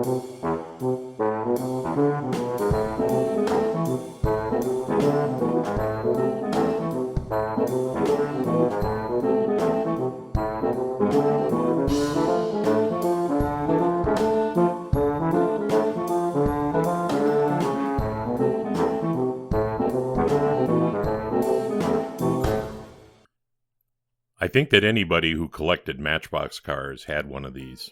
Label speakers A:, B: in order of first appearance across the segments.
A: I think that anybody who collected Matchbox cars had one of these.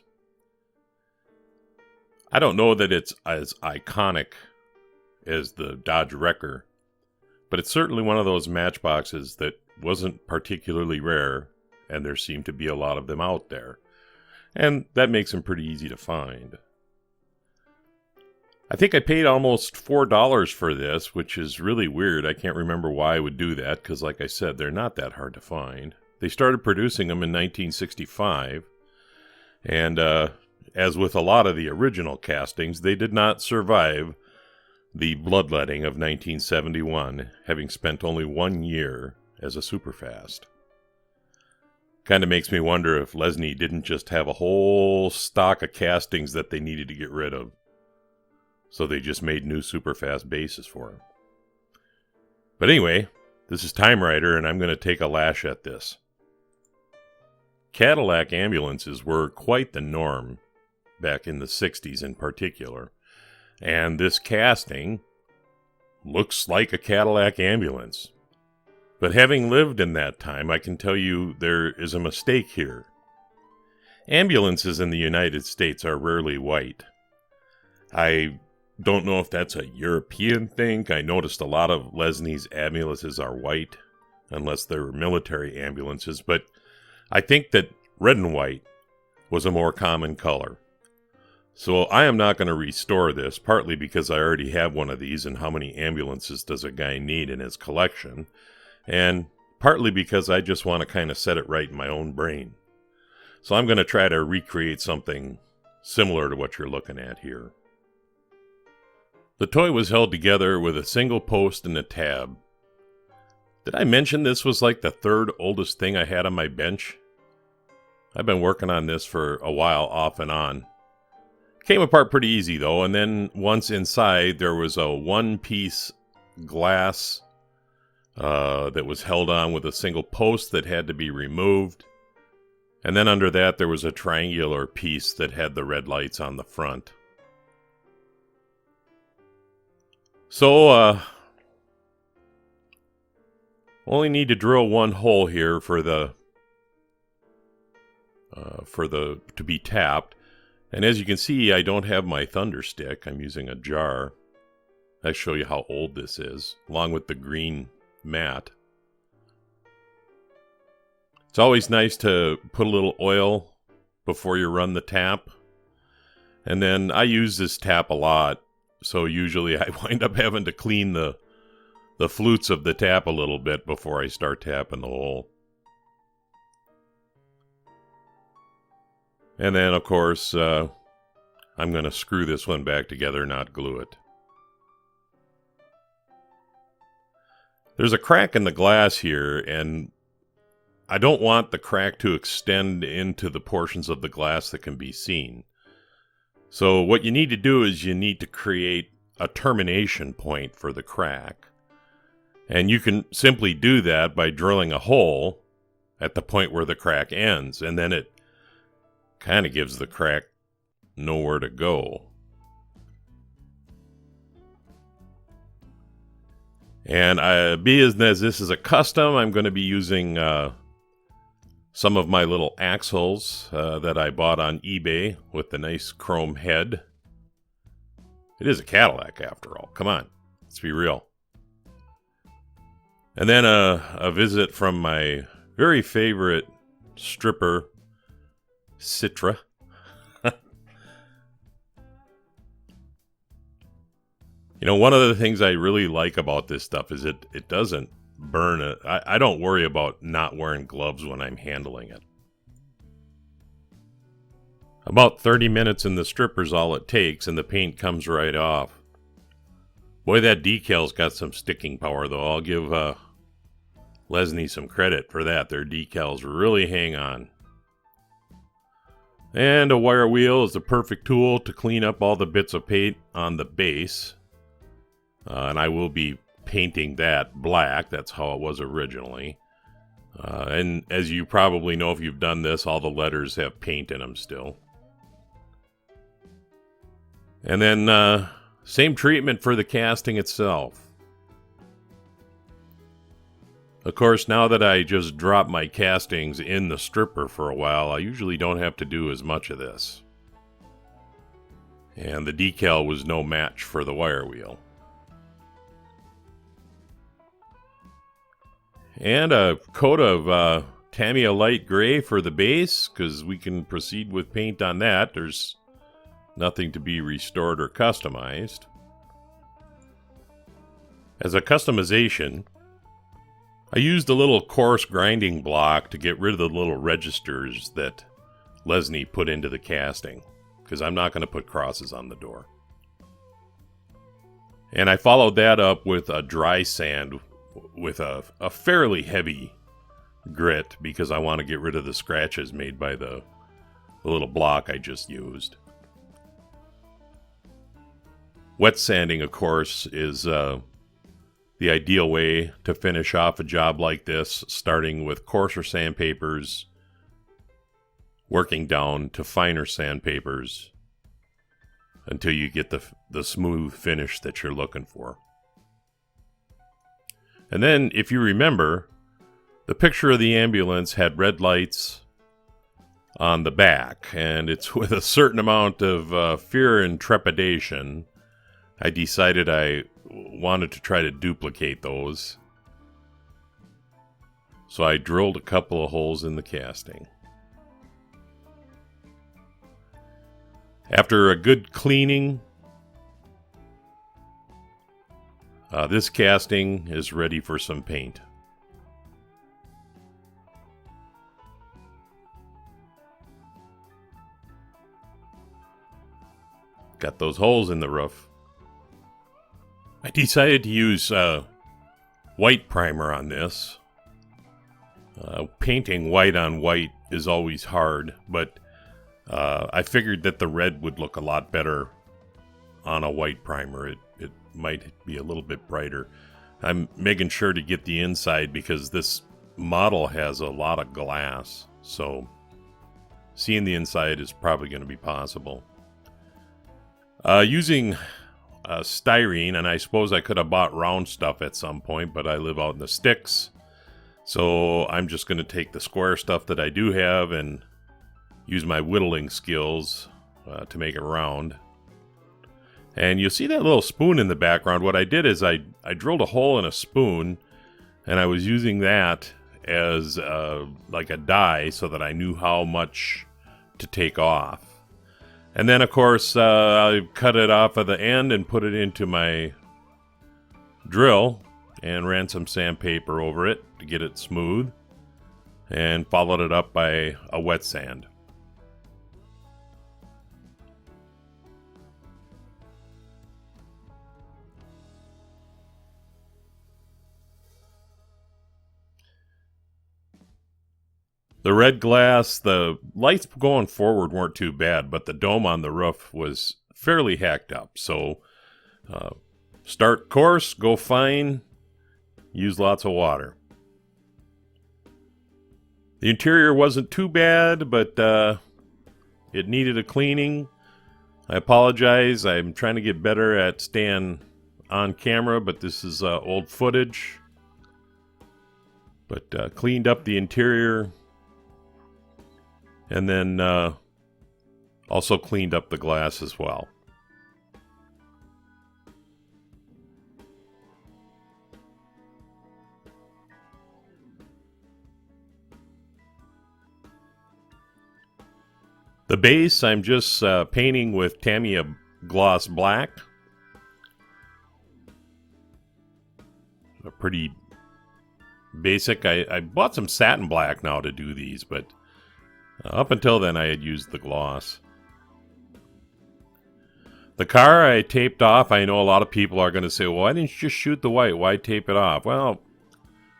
A: I don't know that it's as iconic as the Dodge Wrecker, but it's certainly one of those Matchboxes that wasn't particularly rare, and there seem to be a lot of them out there. And that makes them pretty easy to find. I think I paid almost $4 for this, which is really weird. I can't remember why I would do that, because like I said, they're not that hard to find. They started producing them in 1965, and as with a lot of the original castings, they did not survive the bloodletting of 1971, having spent only 1 year as a superfast. Kind of makes me wonder if Lesney didn't just have a whole stock of castings that they needed to get rid of, so they just made new superfast bases for them. But anyway, this is TimeRider, and I'm going to take a lash at this. Cadillac ambulances were quite the norm back in the 60s in particular, and this casting looks like a Cadillac ambulance. But having lived in that time, I can tell you there is a mistake here. Ambulances in the United States are rarely white. I don't know if that's a European thing. I noticed a lot of Lesney's ambulances are white, unless they're military ambulances, but I think that red and white was a more common color. So I am not going to restore this, partly because I already have one of these, and how many ambulances does a guy need in his collection, and partly because I just want to kind of set it right in my own brain. So I'm going to try to recreate something similar to what you're looking at here. The toy was held together with a single post and a tab. Did I mention this was like the third oldest thing I had on my bench? I've been working on this for a while off and on. Came apart pretty easy though, and then once inside there was a one-piece glass that was held on with a single post that had to be removed. And then under that there was a triangular piece that had the red lights on the front. So, only need to drill one hole here for the to be tapped. And as you can see, I don't have my thunder stick. I'm using a jar. I show you how old this is, along with the green mat. It's always nice to put a little oil before you run the tap. And then I use this tap a lot, so usually I wind up having to clean the flutes of the tap a little bit before I start tapping the hole. And then, of course, I'm going to screw this one back together, not glue it. There's a crack in the glass here, and I don't want the crack to extend into the portions of the glass that can be seen. So what you need to do is you need to create a termination point for the crack. And you can simply do that by drilling a hole at the point where the crack ends, and then it kind of gives the crack nowhere to go. And being as this is a custom, I'm going to be using some of my little axles that I bought on eBay with the nice chrome head. It is a Cadillac after all. Come on, let's be real. And then a visit from my very favorite stripper, Citra. You know, one of the things I really like about this stuff is it doesn't burn it. I don't worry about not wearing gloves when I'm handling it. About 30 minutes in the stripper's all it takes, and the paint comes right off. Boy, that decal's got some sticking power, though. I'll give Lesney some credit for that. Their decals really hang on. And a wire wheel is the perfect tool to clean up all the bits of paint on the base. And I will be painting that black. That's how it was originally. And as you probably know if you've done this, all the letters have paint in them still. And then same treatment for the casting itself. Of course, now that I just drop my castings in the stripper for a while, I usually don't have to do as much of this. And the decal was no match for the wire wheel. And a coat of Tamiya light gray for the base, because we can proceed with paint on that. There's nothing to be restored or customized. As a customization, I used a little coarse grinding block to get rid of the little registers that Lesney put into the casting, because I'm not going to put crosses on the door. And I followed that up with a dry sand with a fairly heavy grit, because I want to get rid of the scratches made by the little block I just used. Wet sanding, of course, is the ideal way to finish off a job like this, starting with coarser sandpapers, working down to finer sandpapers until you get the smooth finish that you're looking for. And then, if you remember, the picture of the ambulance had red lights on the back, and it's with a certain amount of fear and trepidation I decided I wanted to try to duplicate those. So I drilled a couple of holes in the casting. After a good cleaning, this casting is ready for some paint. Got those holes in the roof. I decided to use white primer on this. Painting white on white is always hard, but I figured that the red would look a lot better on a white primer. It might be a little bit brighter. I'm making sure to get the inside because this model has a lot of glass, so seeing the inside is probably going to be possible. Using styrene, and I suppose I could have bought round stuff at some point, but I live out in the sticks, so I'm just going to take the square stuff that I do have and use my whittling skills to make it round. And you'll see that little spoon in the background. What I did is I drilled a hole in a spoon, and I was using that as like a die so that I knew how much to take off. And then, of course, I cut it off at the end and put it into my drill and ran some sandpaper over it to get it smooth, and followed it up by a wet sand. The red glass, the lights going forward weren't too bad, but the dome on the roof was fairly hacked up. So start coarse, go fine, use lots of water. The interior wasn't too bad, but it needed a cleaning. I apologize. I'm trying to get better at staying on camera, but this is old footage. But cleaned up the interior. And then also cleaned up the glass as well. The base, I'm just painting with Tamiya Gloss Black. A pretty basic. I bought some satin black now to do these, but up until then, I had used the gloss. The car I taped off. I know a lot of people are going to say, well, why didn't you just shoot the white? Why tape it off? Well,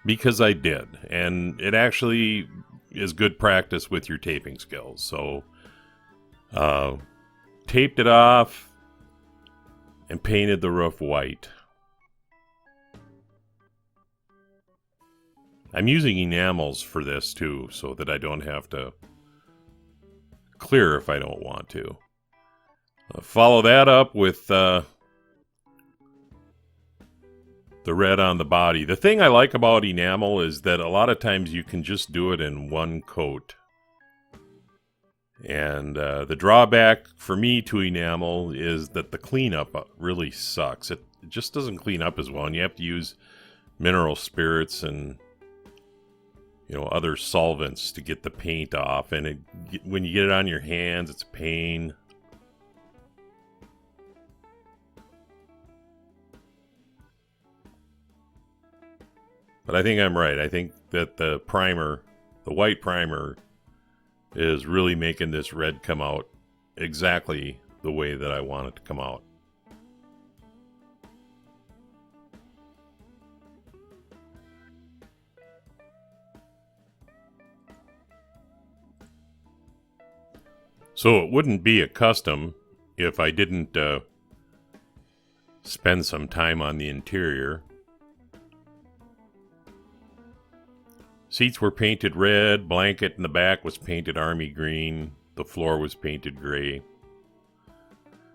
A: because I did. And it actually is good practice with your taping skills. So Taped it off and painted the roof white. I'm using enamels for this too, so that I don't have to clear if I don't want to. Follow that up with the red on the body. The thing I like about enamel is that a lot of times you can just do it in one coat. And the drawback for me to enamel is that the cleanup really sucks. It just doesn't clean up as well, and you have to use mineral spirits and other solvents to get the paint off. And when you get it on your hands, it's a pain. But I think I'm right. I think that the white primer, is really making this red come out exactly the way that I want it to come out. So it wouldn't be a custom if I didn't spend some time on the interior. Seats were painted red, blanket in the back was painted army green, the floor was painted gray.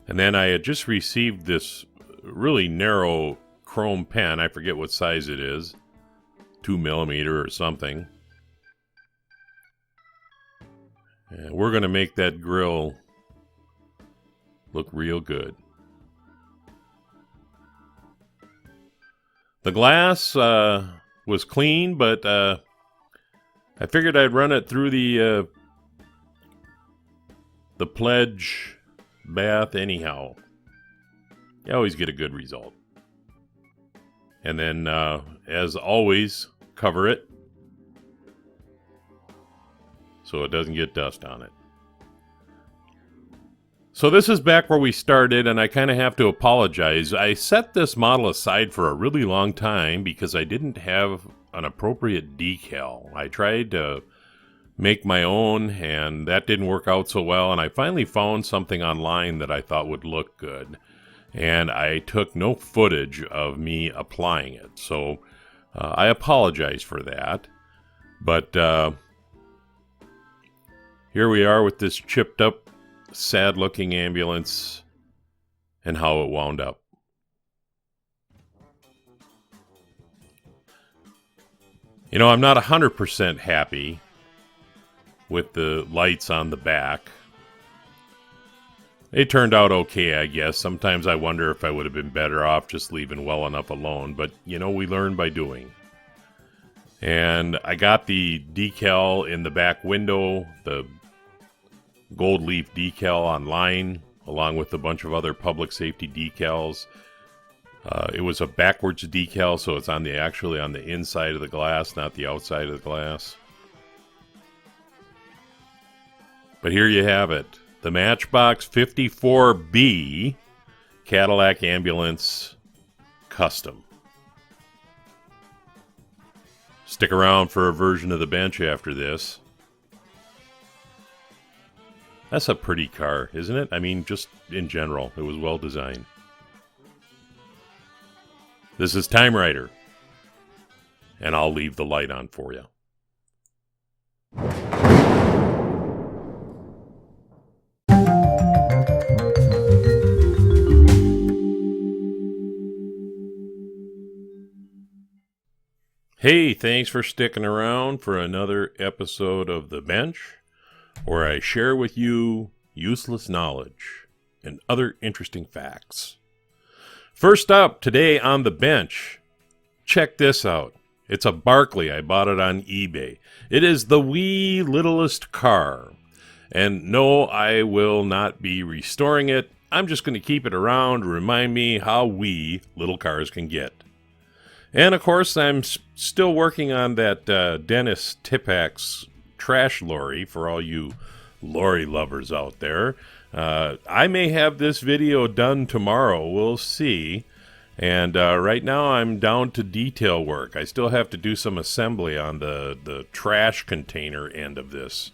A: And then I had just received this really narrow chrome pen, I forget what size it is, 2mm or something. And we're going to make that grill look real good. The glass was clean, but I figured I'd run it through the Pledge bath anyhow. You always get a good result. And then, as always, cover it so it doesn't get dust on it. So this is back where we started, and I kind of have to apologize. I set this model aside for a really long time because I didn't have an appropriate decal. I tried to make my own, and that didn't work out so well, and I finally found something online that I thought would look good. And I took no footage of me applying it, so I apologize for that. But here we are with this chipped up, sad-looking ambulance and how it wound up. I'm not 100% happy with the lights on the back. They turned out okay, I guess. Sometimes I wonder if I would have been better off just leaving well enough alone, but, we learn by doing. And I got the decal in the back window, the gold leaf decal online, along with a bunch of other public safety decals. It was a backwards decal, so it's actually on the inside of the glass, not the outside of the glass. But here you have it. The Matchbox 54B Cadillac Ambulance Custom. Stick around for a version of the bench after this. That's a pretty car, isn't it? I mean, just in general, it was well designed. This is TimeRider, and I'll leave the light on for you. Hey, thanks for sticking around for another episode of The Bench, where I share with you useless knowledge and other interesting facts. First up, today on The Bench, check this out. It's a Barkley. I bought it on eBay. It is the wee littlest car. And no, I will not be restoring it. I'm just going to keep it around to remind me how wee little cars can get. And of course, I'm still working on that Dennis Tipax trash lorry for all you lorry lovers out there. I may have this video done tomorrow. We'll see. And right now I'm down to detail work. I still have to do some assembly on the trash container end of this,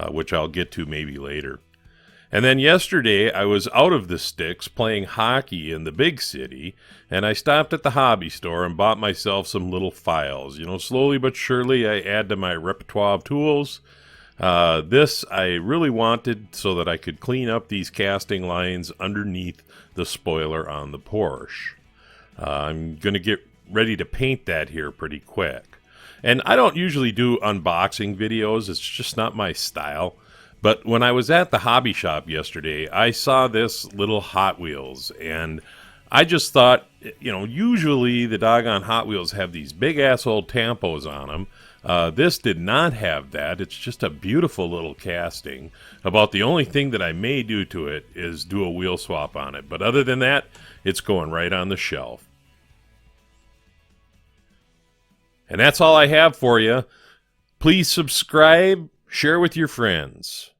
A: which I'll get to maybe later. And then yesterday, I was out of the sticks playing hockey in the big city, and I stopped at the hobby store and bought myself some little files. Slowly but surely, I add to my repertoire of tools. This I really wanted so that I could clean up these casting lines underneath the spoiler on the Porsche. I'm going to get ready to paint that here pretty quick. And I don't usually do unboxing videos. It's just not my style. But when I was at the hobby shop yesterday, I saw this little Hot Wheels, and I just thought, usually the doggone Hot Wheels have these big-ass old tampos on them. This did not have that. It's just a beautiful little casting. About the only thing that I may do to it is do a wheel swap on it. But other than that, it's going right on the shelf. And that's all I have for you. Please subscribe, share with your friends.